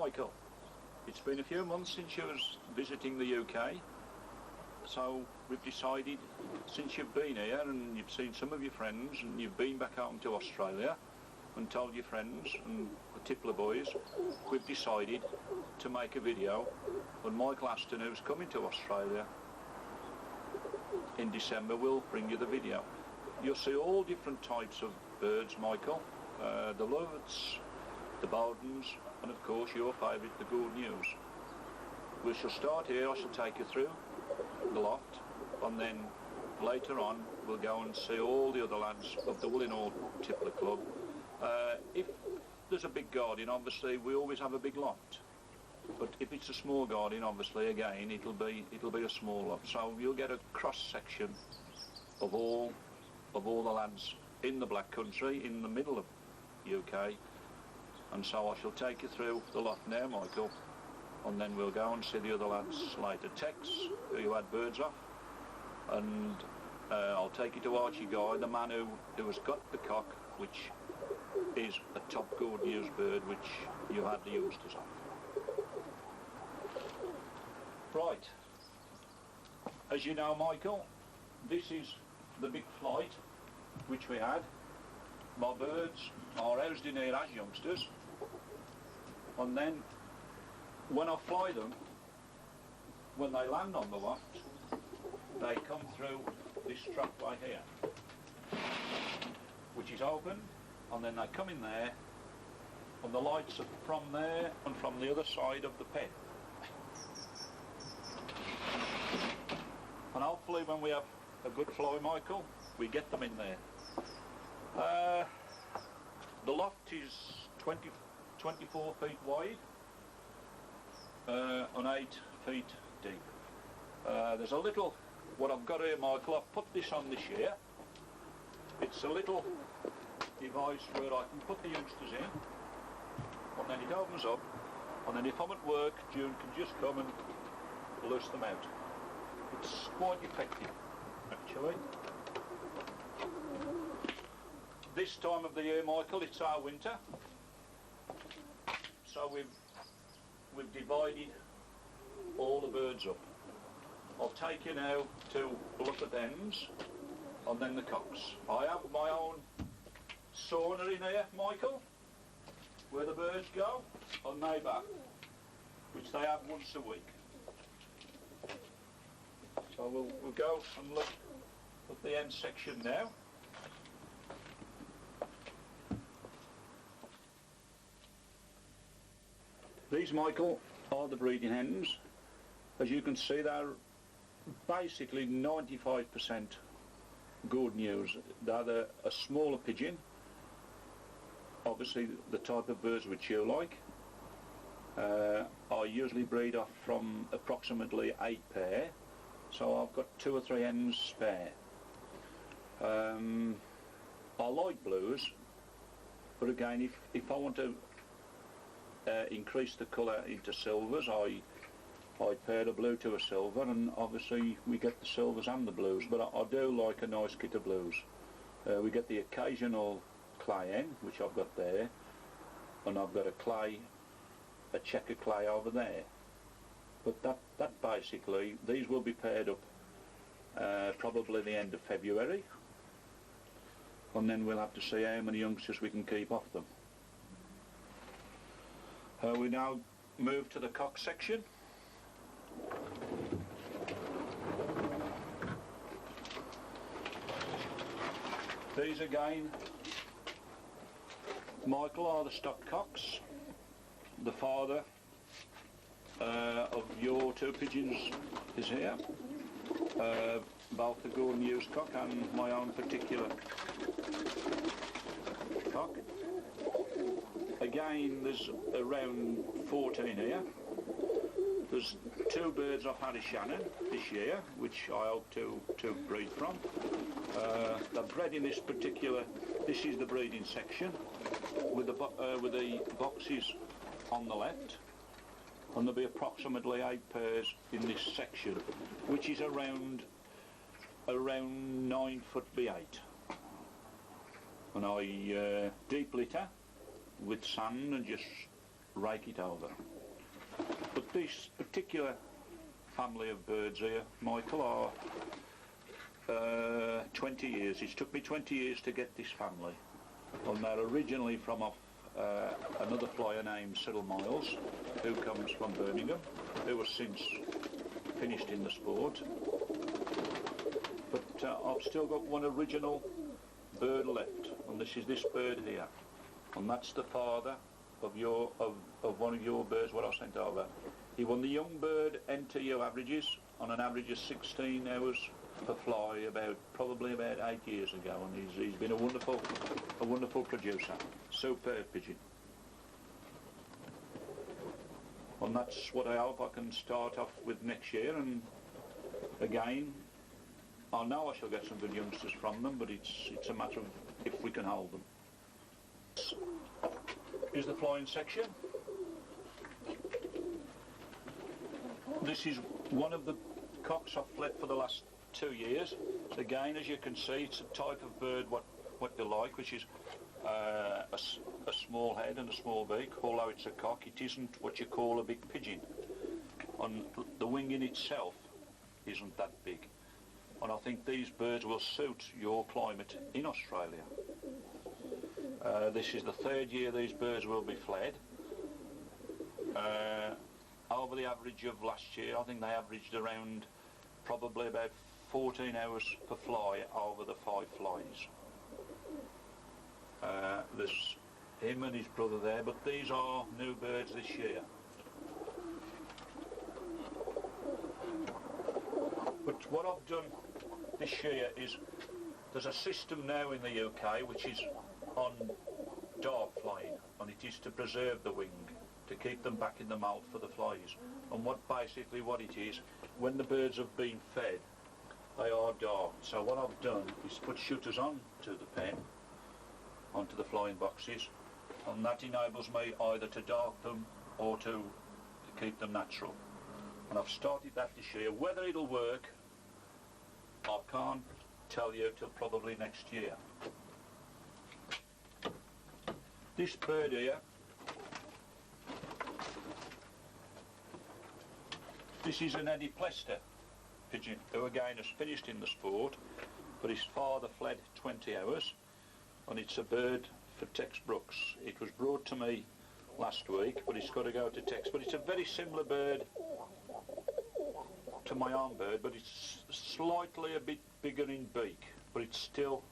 Michael. It's been a few months since you was visiting the UK, so we've decided, since you've been here and you've seen some of your friends and you've been back home to Australia and told your friends and the Tippler boys, we've decided to make a video on Michael Aston, who's coming to Australia in December. We'll bring you the video. You'll see all different types of birds, Michael, the lovets, the Bowdens, and of course your favourite, the good news. We shall start here. I shall take you through the loft, and then later on we'll go and see all the other lads of the Woollinall Tippler Club. If there's a big garden, obviously we always have a big loft, but if it's a small garden, obviously again it'll be a small loft. So you'll get a cross section of all the lads in the Black Country, in the middle of UK. And so I shall take you through the loft now, Michael, and then we'll go and see the other lads later. Tex, who you had birds off, and I'll take you to Archie Guy, the man who has got the cock, which is a top good news bird, which you had the youngsters off. Right, as you know, Michael, this is the big flight which we had. My birds are housed in here as youngsters, and then when I fly them, when they land on the loft, they come through this trackway here, which is open, and then they come in there, and the lights are from there and from the other side of the pen. And hopefully when we have a good fly, Michael, we get them in there. The loft is 24 feet wide and 8 feet deep. There's a little, what I've got here, Michael, I've put this on this year. It's a little device where I can put the youngsters in, and then it opens up, and then if I'm at work, June can just come and loose them out. It's quite effective, actually. This time of the year, Michael, it's our winter, so we've divided all the birds up. I'll take you now to look at the hens and then the cocks. I have my own sauna in here, Michael, where the birds go and they bath, which they have once a week. So we'll go and look at the hen section now. These, Michael, are the breeding hens. As you can see, they're basically 95% good news. They're a smaller pigeon, obviously the type of birds which you like. I usually breed off from approximately 8 pair, so I've got 2 or 3 hens spare. I like blues, but again, if I want to increase the colour into silvers, I pair the blue to a silver, and obviously we get the silvers and the blues, but I do like a nice kit of blues. We get the occasional clay hen, which I've got there, and I've got a checker clay over there. But that basically, these will be paired up probably the end of February, and then we'll have to see how many youngsters we can keep off them. We now move to the cock section. These again, Michael, are the stock cocks. The father of your 2 pigeons is here, both the golden news cock and my own particular cock. Again, there's around 14 here. There's 2 birds off Harry Shannon this year, which I hope to breed from. They're bred in this particular, this is the breeding section, with the boxes on the left, and there'll be approximately 8 pairs in this section, which is around 9 foot by 8. And I deep litter with sand and just rake it over. But this particular family of birds here, Michael, are 20 years. It's took me 20 years to get this family. And they're originally from off another flyer named Cyril Miles, who comes from Birmingham, who has since finished in the sport. But I've still got one original bird left, and this is this bird here, and that's the father of one of your birds what I sent over. He won the young bird NTU averages on an average of 16 hours per fly probably about 8 years ago, and he's been a wonderful producer. Superb pigeon. And that's what I hope I can start off with next year, and again I know I shall get some good youngsters from them, but it's a matter of if we can hold them. Here's the flying section. This is one of the cocks I've fled for the last 2 years. So again, as you can see, it's a type of bird what you like, which is a small head and a small beak. Although it's a cock, it isn't what you call a big pigeon. And the wing in itself isn't that big. And I think these birds will suit your climate in Australia. This is the 3rd year these birds will be fled. Over the average of last year, I think they averaged around probably about 14 hours per fly over the 5 flies. There's him and his brother there, but these are new birds this year. But what I've done this year is, there's a system now in the UK which is on dark flying, and it is to preserve the wing, to keep them back in the mouth for the flies. And basically what it is, when the birds have been fed, they are darked. So what I've done is put shutters on to the pen, onto the flying boxes, and that enables me either to dark them or to keep them natural. And I've started that this year. Whether it'll work, I can't tell you till probably next year. This bird here, this is an Eddie Plester pigeon, who again has finished in the sport, but his father fled 20 hours, and it's a bird for TEX Brooks. It was brought to me last week, but it's got to go to TEX. But it's a very similar bird to my own bird, but it's slightly a bit bigger in beak, but it's still,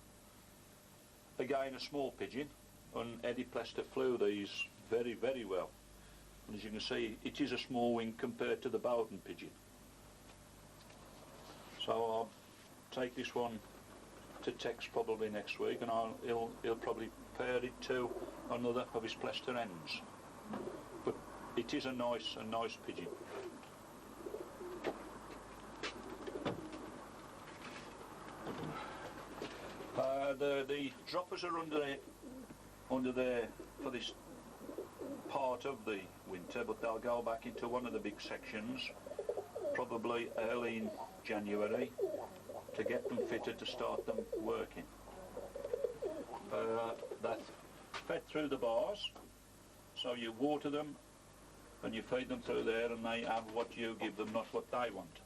again, a small pigeon, and Eddie Plester flew these very, very well. And as you can see, it is a small wing compared to the Bowden pigeon. So I'll take this one to TEX probably next week, and he'll probably pair it to another of his Plester ends. But it is a nice pigeon. The droppers are under there for this part of the winter, but they'll go back into one of the big sections probably early in January to get them fitted to start them working. They're fed through the bars, so you water them and you feed them through there, and they have what you give them, not what they want.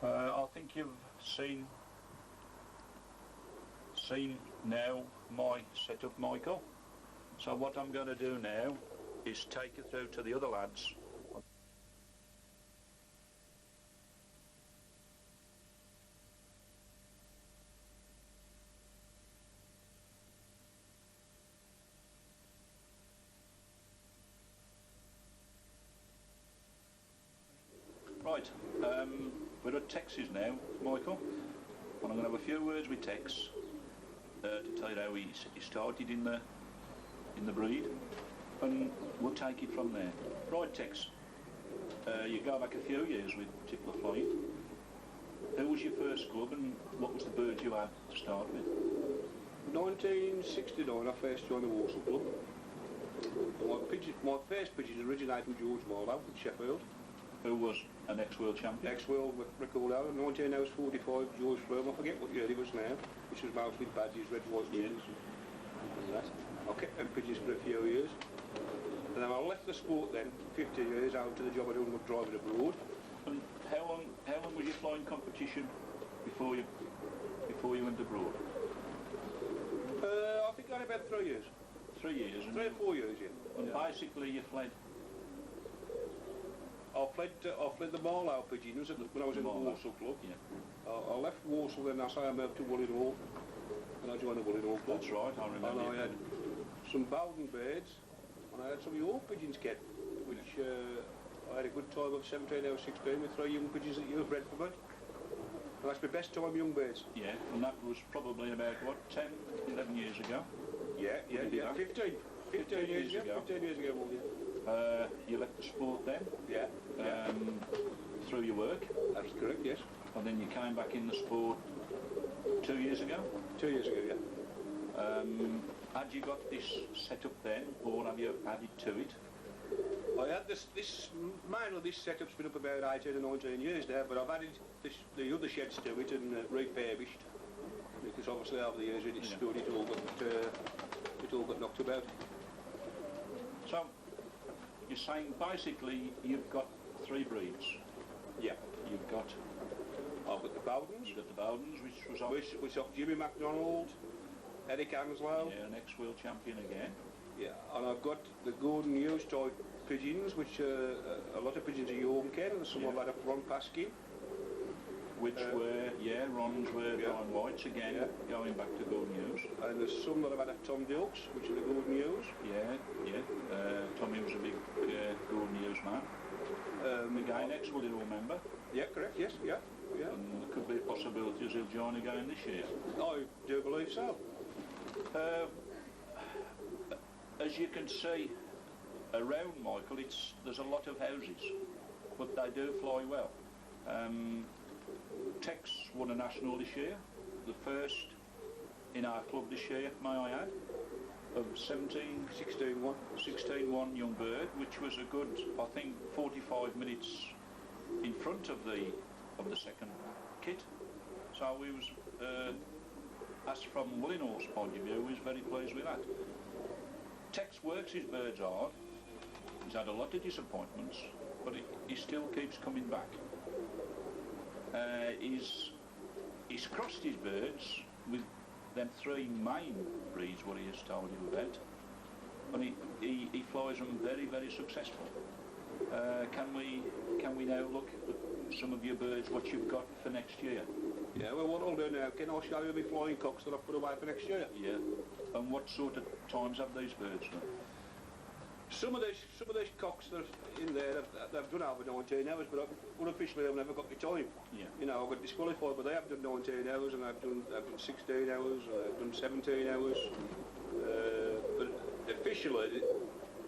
I think you've seen now my setup, Michael. So what I'm going to do now is take you through to the other lads. Right, we're at TEX's now, Michael, and I'm going to have a few words with TEX to tell you how he started in the breed, and we'll take it from there. Right, TEX, you go back a few years with Tippler flying. Who was your first club, and what was the bird you had to start with? 1969 I first joined the Walsall Club. My first pigeon originated from George Marlowe in Sheffield. Who was an ex-world champion? Ex-world record holder, 1945, George Froome. I forget what year he was now, which was mostly badges, red, white wings and that. I kept them pigeons for a few years. And then I left the sport then, 15 years, out to the job I done with driving abroad. And how long was you flying competition before you went abroad? I think only about 3 years. 3 years. 3 or 4 years, yeah. And basically you fled. I fled the Marlow Pigeons when I was in the Warsaw Club. Yeah. I left Warsaw, then I moved to Woolwich Hall, and I joined the Woolwich Hall Club. That's right, I remember. And I had some Bowden birds, and I had some York pigeons kept, which I had a good time of 17 hours 16 with 3 young pigeons that you have bred for me. And that's my best time young birds. Yeah, and that was probably about, what, 10, 11 years ago? Yeah, 15 years ago. 15 years ago, well, yeah. You left the sport then? Yeah. Through your work? That's correct, yes. And then you came back in the sport 2 years ago? 2 years ago, yeah. Had you got this set up then, or have you added to it? I had this mainly this setup's been up about 18 or 19 years now, but I've added the other sheds to it and refurbished, because obviously over the years it stood, it all got knocked about. So, you're saying basically you've got 3 breeds? Yeah. You've got... I've got the Bowdens. You've got the Bowdens, which was off... Which off Jimmy MacDonald, Eric Anslow. Yeah, an ex-world champion again. Yeah, and I've got the Gordon Hughes type pigeons, which a lot of pigeons are York Ken, and some of that are Ron Paskin. Which were, Ron's were Brian White's again, going back to Gordon Hughes. And there's some that I've had at Tom Dilks, which are the Gordon Hughes. Yeah. Tommy was a big Gordon Hughes man. Again, ex-Woolwich Hall member. Yeah, correct, yes, yeah. And there could be a possibility as he'll join again this year. I do believe so. As you can see around, Michael, there's a lot of houses, but they do fly well. TEX won a national this year, the first in our club this year, may I add, of 16-1 young bird, which was a good, I think, 45 minutes in front of the second kit. So we was, as from Willinore's point of view, we was very pleased with that. Tex works his birds hard. He's had a lot of disappointments, but he still keeps coming back. He's crossed his birds with them 3 main breeds, what he has told you about, and he flies them very, very successful. Can we now look at some of your birds, what you've got for next year? Yeah, well, what I'll do now, can I show you my flying cocks that I've put away for next year? Yeah. And what sort of times have these birds done? Some of these cocks that are in there, they've done over 19 hours, but unofficially they've never got the time. Yeah. You know, I got disqualified, but they have done 19 hours, and they've done 16 hours, and they've done 17 hours. But officially,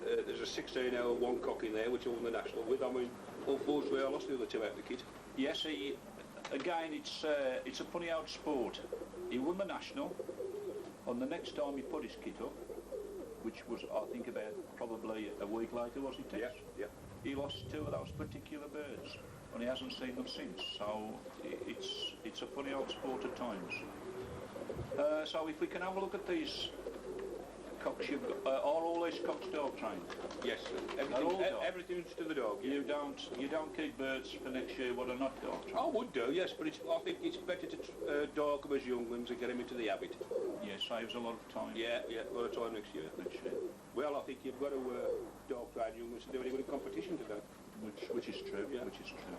there's a 16-hour one cock in there, which I won the national with. I mean, unfortunately, I lost the other 2 out of the kit. Yes, again, it's a funny old sport. He won the national, and the next time he put his kit up, which was, I think, about probably a week later, was it, Tex? Yeah. He lost 2 of those particular birds, and he hasn't seen them since. So it's a funny old sport at times. So if we can have a look at these cocks you've got, are all these cocks dog trained? Yes, everything's to the dog. Yeah. You don't keep birds for next year what are not dog trained? I would do, yes, but I think it's better to dog them as young ones and get them into the habit. Yeah, saves a lot of time. Yeah, a lot of time next year. Well, I think you've got to dog train young ones to do any good competition to that. Which is true. Yeah. Which is true.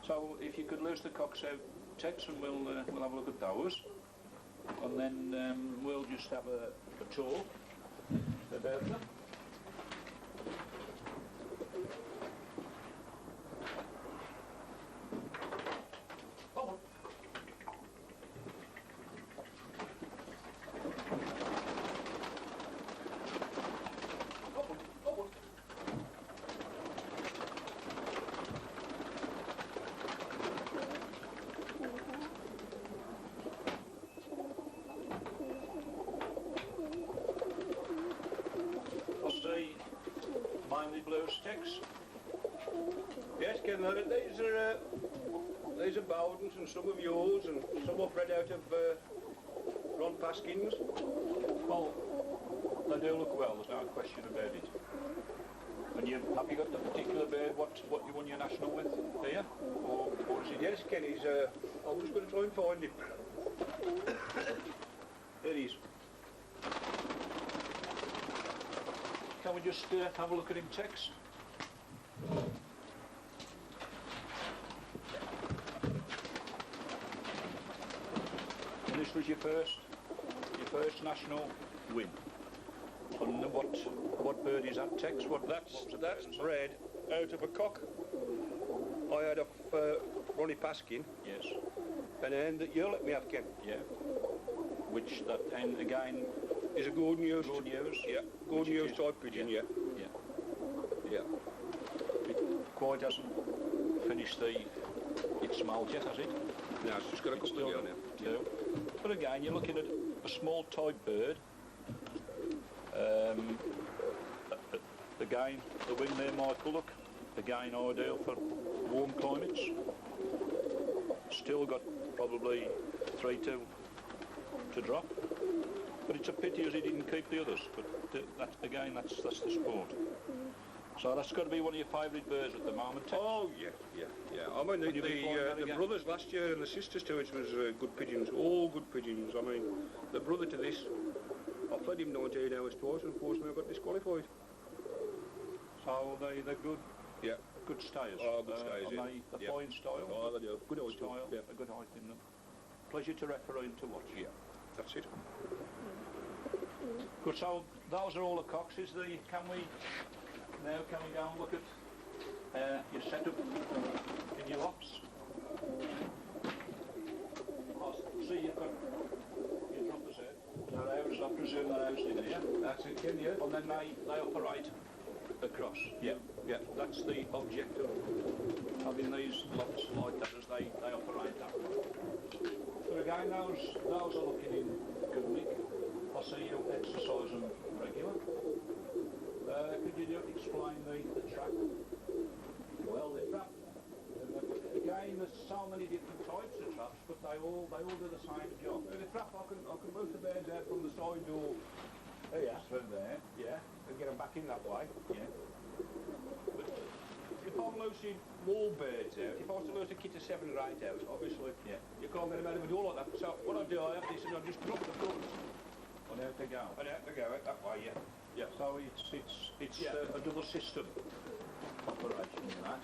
So if you could loose the cocks out, Tex, and we'll have a look at those, and then we'll just have a talk about them. Yes, Ken, these are Bowdens and some of yours, and some are bred out of Ron Paskins. Well, they do look well, there's no question about it. And have you got the particular bird what you won your national with here? Or is it? Yes, Kenny's, I'm just going to try and find him. There he is. Can we just have a look at him, Tex? And this was your first national win. And what bird is that, Tex? That's bred out of a cock I had off Ronnie Paskin. Yes. And then that you let me have, Ken. Yeah. Which that hen again is a golden use. Yeah. Golden use type pigeon. Yeah. Yeah. It quite hasn't finished its moult yet, has it? No, it's just got a couple of on it. Yeah. But again, you're looking at a small type bird. Again, the wing there, Michael, look. Again, ideal for warm climates. Still got probably 3-2 to drop. But it's a pity as he didn't keep the others. But that's the sport. So that's got to be one of your favourite birds at the moment, Tex? Oh, yeah. I mean, the brothers last year and the sisters to it was good pigeons, all good pigeons. I mean, the brother to this, I fed him 19 hours twice and unfortunately I got disqualified. So they're good? Yeah. Good stayers? Oh, good stayers, yeah. They fine style? Oh, they do. Good height style, yeah. A good height in them. Pleasure to referee and to watch. Yeah, that's it. Good, so those are all the cocks. Can we go and look at your setup in your lots? See, you've got your droppers there. They're ours, I presume they're ours in here. That's it, Ken, yeah. And then they operate across. Yeah. That's the object of having these lots like that, as they operate that way. But again, those are looking in good nick. I see you exercise them regular. Could you explain the trap? Well, the trap, again, there's so many different types of traps, but they all do the same job. The trap, I can move the birds out from the side door. Here, through there, yeah, and get them back in that way. Yeah. But if I'm loosing more birds out, if I was to loose a kit of 7 or 8 out, obviously, you can't get them out of a door like that. So what I do, I have this and I just drop the front. And out they go. And out they go, out that way, yeah. Yeah. So it's a double system operation in that.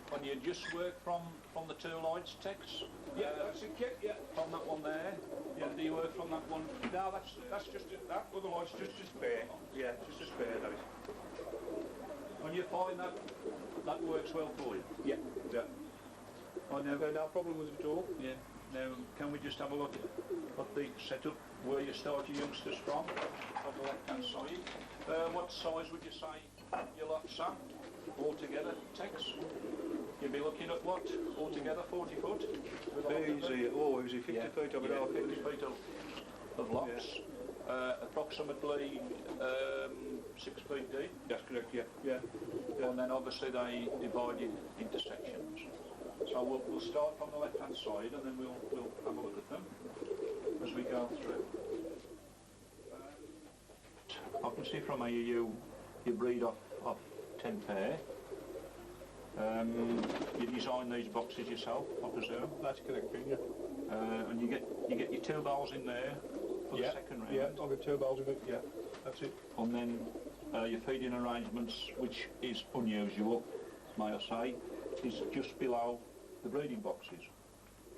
And you just work from the 2 lights, Tex? Yeah, that's it, yeah. From that one there? Yeah. And do you work from that one? No, that's just that other light's just a spare. Yeah, just a spare, that is. And you find that works well for you? Yeah. I never no problem with it at all. Yeah. Now, can we just have a look at the setup where you start your youngsters from, on the left-hand side? What size would you say your lots are altogether, Tex? You'd be looking at what, altogether, 40 foot? Easy 50 feet of it. Yeah, 50 feet of lots. Yeah. Approximately 6 feet deep. That's correct, yeah. And then obviously they divided into sections. So we'll start from the left-hand side and then we'll have a look at them as we go through. I can see from here you breed off 10 pair. You design these boxes yourself, I presume. That's correct, yeah. And you get your 2 bowls in there for the second round. Yeah, I'll get 2 bowls in it, yeah. That's it. And then your feeding arrangements, which is unusual, may I say, is just below the breeding boxes,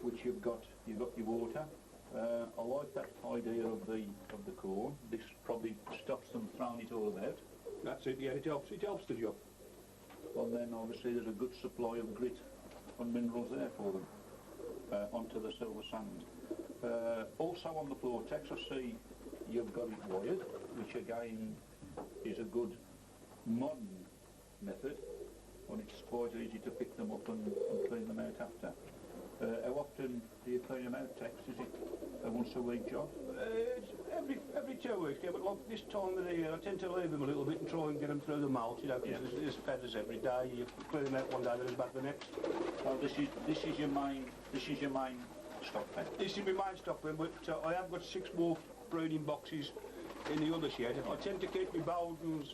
which you've got your water. I like that idea of the corn. This probably stops them throwing it all about. That's it, yeah, it helps the job. And then obviously there's a good supply of grit and minerals there for them onto the silver sand. Also on the floor, Tex, I see you've got it wired, which again is a good modern method, and it's quite easy to pick them up and clean them out after. How often do you clean them out, Tex? Is it a once a week job? It's every 2 weeks, yeah, but like this time of the year I tend to leave them a little bit and try and get them through the moult, you know, because there's feathers every day. You clean them out one day, then it's back the next. Oh, this is your main stock pen? This is my main stock pen, but I have got 6 more breeding boxes in the other shed. I tend to keep my Bowdens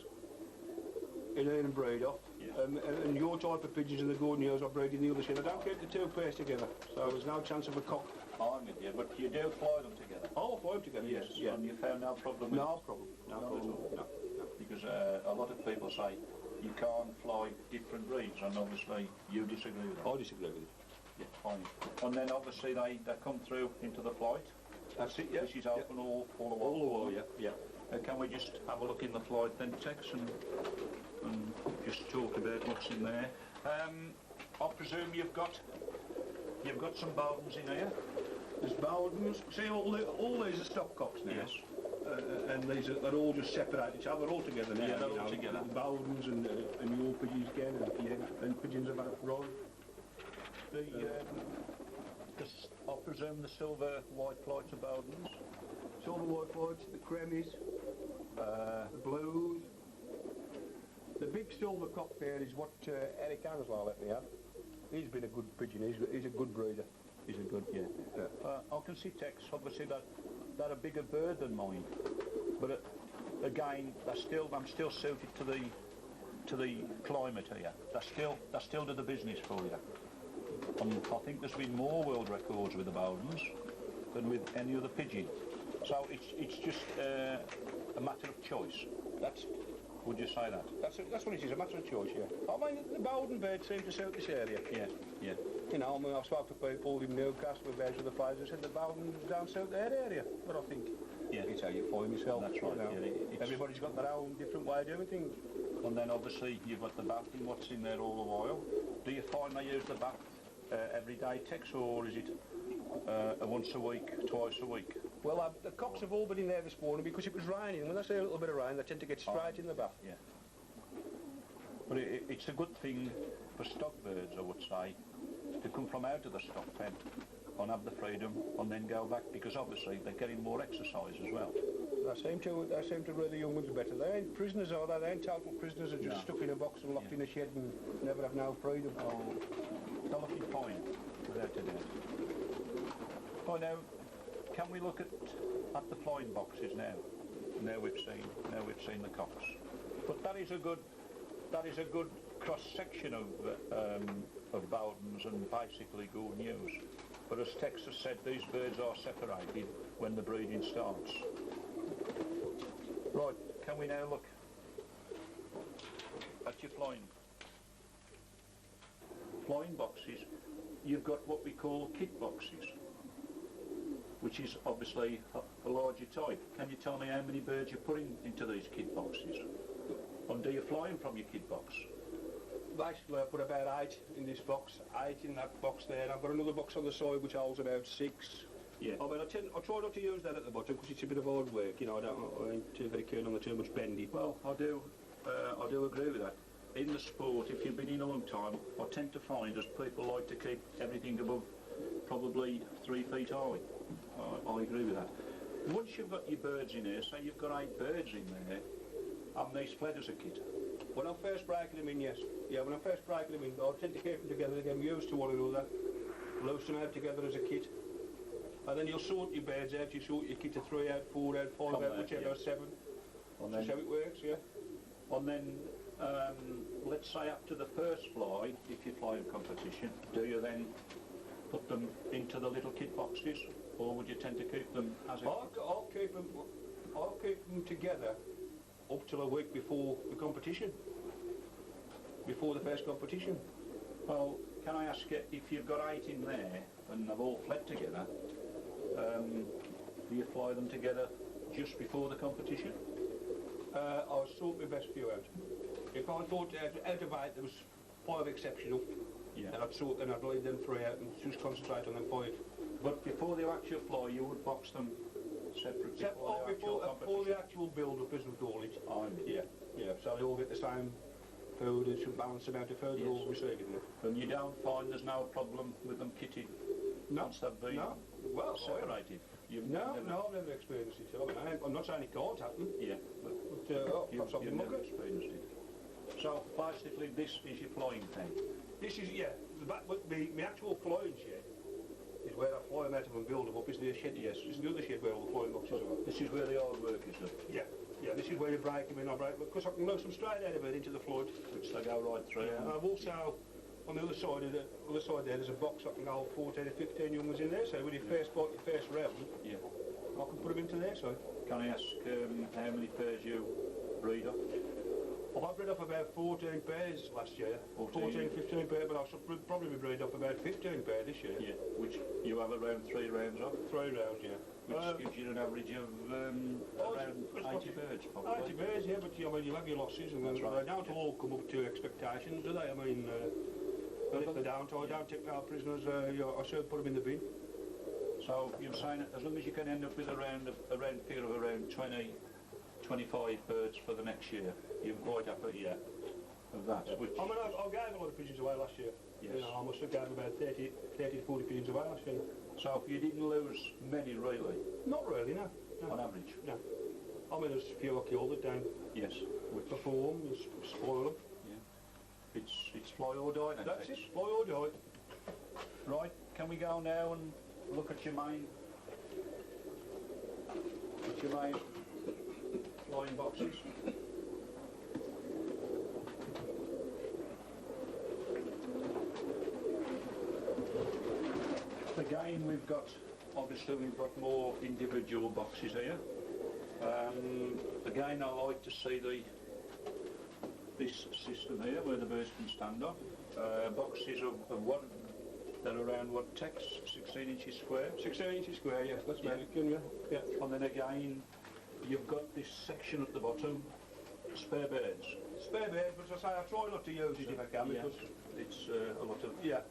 in here and breed off. Yeah. And your type of pigeons and the golden ears I breed in the other shed. I don't keep the two pairs together, so there's no chance of a cock. I'm with you, but you do fly them together. Oh, I fly them together, yes. Yeah. And you found no problem with No problem. No problem. No. Because a lot of people say you can't fly different breeds, and obviously you disagree with that. I disagree with it. Yeah, fine. And then obviously they come through into the flight. That's it, yeah. This is open all the while. All the while, yeah. Can we just have a look in the flight then, Tex, and just talk about what's in there? I presume you've got some Bowdens in here. There's Bowdens. See, all these are stock cocks now. Yes. And they're all just separate each other all together now. Yeah, they're all together. Bowdens and your pigeons again, and pigeons about a fry. I presume the silver white flights are Bowdens. Silver white flights, the cremies, the blues. The big silver cock there is what Eric Anslar let me have. He's been a good pigeon. He's a good breeder. Is it good? Yeah. I can see Tex, obviously they're a bigger bird than mine, but again, I'm still suited to the climate here. They still do the business for you. I think there's been more world records with the Bowdens than with any other pigeon. So it's just a matter of choice. Would you say that? That's what it is, a matter of choice, yeah. I mean, the Bowden birds seem to suit this area. Yeah. You know, I mean, I've spoken to people in Newcastle with birds with the flies who said the Bowdens don't suit their area. But I think it's how you find yourself. That's right, you know. yeah. Everybody's got their own different way of doing things. And then obviously you've got the batting, what's in there all the while. Do you find they use the bath every day, Tex, or is it once a week, twice a week? Well, the cocks have all been in there this morning because it was raining. When they see a little bit of rain, they tend to get straight in the bath. Yeah. But it's a good thing for stock birds, I would say, to come from out of the stock pen and have the freedom and then go back, because obviously they're getting more exercise as well. They seem to rear the young ones better. They ain't prisoners, are they? They ain't total prisoners, are just stuck in a box and locked in a shed and never have no freedom. Oh, they're looking fine, without a doubt. Oh, now, can we look at the flying boxes now? Now we've seen the cocks. But that is a good cross section of Bowdens and basically good news. But as Tex has said, these birds are separated when the breeding starts. Right, can we now look at your flying boxes? You've got what we call kit boxes, which is obviously a larger type. Can you tell me how many birds you're putting into these kit boxes? And do you fly them from your kit box? Basically, I put about 8 in this box, 8 in that box there, and I've got another box on the side which holds about 6. Yeah. I mean, I try not to use that at the bottom because it's a bit of hard work, you know. I ain't too very keen on the too much bendy. Well, I do agree with that. In the sport, if you've been in a long time, I tend to find as people like to keep everything above probably 3 feet high. I agree with that. Once you've got your birds in here, say you've got 8 birds in there, and they split as a kit. When I'm first breaking them in, yes. Yeah, when I'm first breaking them in, I tend to keep them together, they get used to one another, loose them out together as a kit. And then you'll sort your birds out, you sort your kit to 3 out, 4 out, 5 out, whichever, 7. That's how it works, yeah. And then, let's say up to the first fly, if you fly in competition, do you then put them into the little kit boxes, or would you tend to keep them as a I'll keep them together up till a week before the competition, before the first competition. Well, can I ask you, if you've got 8 in there and they've all fled together, do you fly them together just before the competition? I'll sort my best few out. If I thought out of 8 there was 5 exceptional, then I'd leave them 3 out and just concentrate on them 5. But before the actual fly, you would box them separately before the actual build-up, as we call it. Yeah, so they all get the same food and some balanced amount of food they're all receiving. And you don't find there's no problem with them kitting once they've been separated? No, I've never experienced it. I mean, I'm not saying it can't happen. Yeah, but you've never experienced it. So basically this is your flying pen? This is, my actual flying shed is where I fly them out of and build them up. Isn't there a shed? Yes. Isn't the other shed where all the flying boxes are? This is where the hard work is done. Yeah. Yeah, this is where you break them in. I break because I can load them straight out of it into the flood. Which they go right through. Yeah, and I've also, on the other side there, there's a box I can hold 14 or 15 young ones in there. So when you first bought your first round, yeah, I can put them into there. So can I ask how many pairs you breed off? I've bred off about 14 pairs last year. 14, 15 pairs, but I'll probably be breed off about 15 pairs this year. Yeah, which you have around 3 rounds of? 3 rounds, yeah. Which gives you an average of around 80 birds, probably. 80 birds, yeah, but I mean, you'll have your losses, and they don't all come up to expectations, do they? I mean, and if they don't, I don't take our prisoners, I should put them in the bin. So you're saying as long as you can end up with around figure of around 20, 25 birds for the next year, you're quite happy, yeah, of that. Which I mean, I gave a lot of pigeons away last year. Yes. You know, I must have gave about 30 to 40 pigeons away last year. So you didn't lose many, really? Not really, no. On average? No. I mean, there's a few I killed that don't yes. perform, you spoil them. Yeah. It's fly or die then? That's it, fly or die. Right, can we go now and look at your main flying boxes? Again, obviously we've got more individual boxes here. Again, I like to see this system here where the birds can stand on. Boxes of what? They're around what, TEX, 16 inches square? 16 inches square, yeah, that's yeah. American, yeah. Yeah. And then again, you've got this section at the bottom, spare beds. Spare beds, but as I say, I try not to use it if I can, because it's a lot of... Yeah.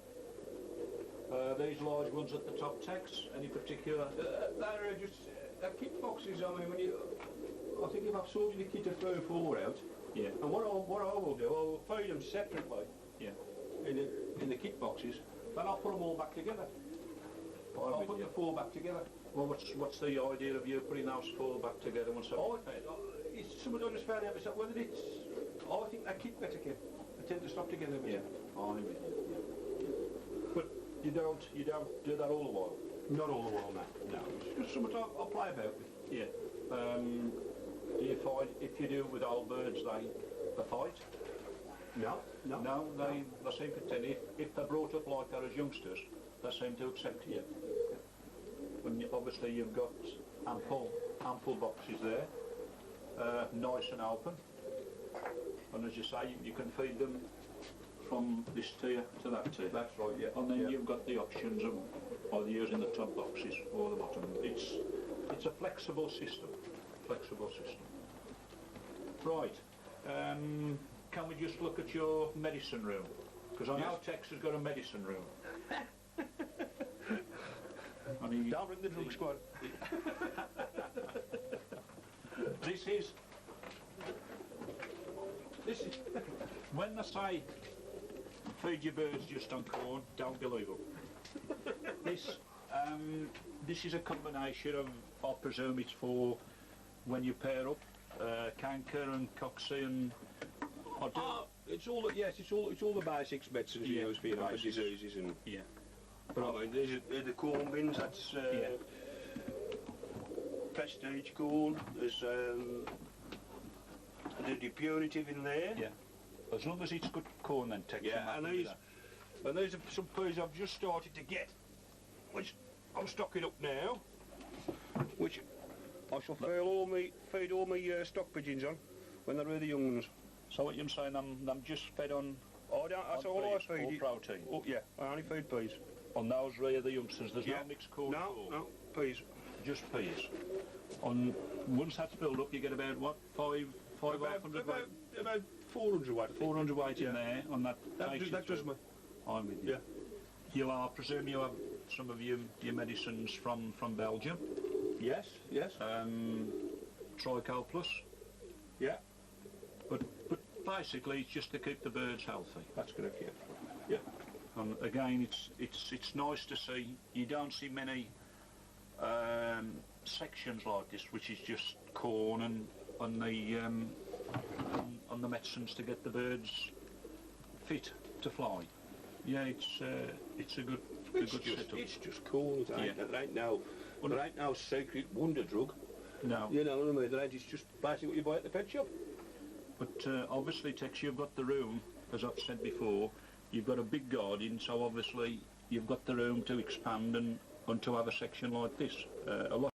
These large ones at the top, TEX, any particular? They're just kit boxes. I mean, I think if I've sorted the kit of 3 or 4 out, yeah. And what I will do, I'll feed them separately. Yeah. In the kit boxes, then I'll put them all back together. I'll put the 4 back together. Well, what's the idea of you putting those 4 back together once It's something I just found out myself. Whether it's, I think they kit better. They tend to stop together. Yeah. I'm with you. But you don't do that all the while? Not all the while, no. It's just something I'll play about with. Yeah. Do you find if you do it with old birds, they fight? No. They seem to tend, if they're brought up like that as youngsters, they seem to accept it. Yeah. And obviously you've got ample boxes there, nice and open. And as you say, you can feed them from this tier to that tier. That's right, yeah. And then you've got the options of either using the top boxes or the bottom. It's a flexible system. Right. Can we just look at your medicine room? Because I know Tex has got a medicine room. Don't bring the drug squad. This is when they say feed your birds just on corn, don't believe them. This is a combination of, I presume it's for when you pair up canker and coxswain and it's all the basics medicines you use for your diseases and But I mean, there's the corn bins. That's prestige corn. There's the depurative in there. Yeah. As long as it's good corn, then Tex. Yeah, and these are some peas I've just started to get, which I'm stocking up now, which I shall feed all my stock pigeons on when they're really young ones. So what you're saying, I'm just fed on? That's all I feed. Or protein? Oh, yeah, I only feed peas. On those rear the youngsters, there's no mixed corn? No, peas. Just peas. On once that's filled up, you get about what, 500 weight? About 400 weight. 400 weight in there on that. That does me. I'm with you. Yeah. You are, I presume you have some of your medicines from Belgium? Yes. Trico Plus? Yeah. But basically it's just to keep the birds healthy. That's correct, yeah. And again, it's nice to see. You don't see many sections like this, which is just corn and on the medicines to get the birds fit to fly. Yeah, it's a a good setup. It's just cool. It ain't, Yeah. there ain't no secret wonder drug. No. You know what I mean? There ain't, it's just basically what you buy at the pet shop. But obviously, Tex, you've got the room, as I've said before, you've got a big garden, so obviously you've got the room to expand and to have a section like this. A lot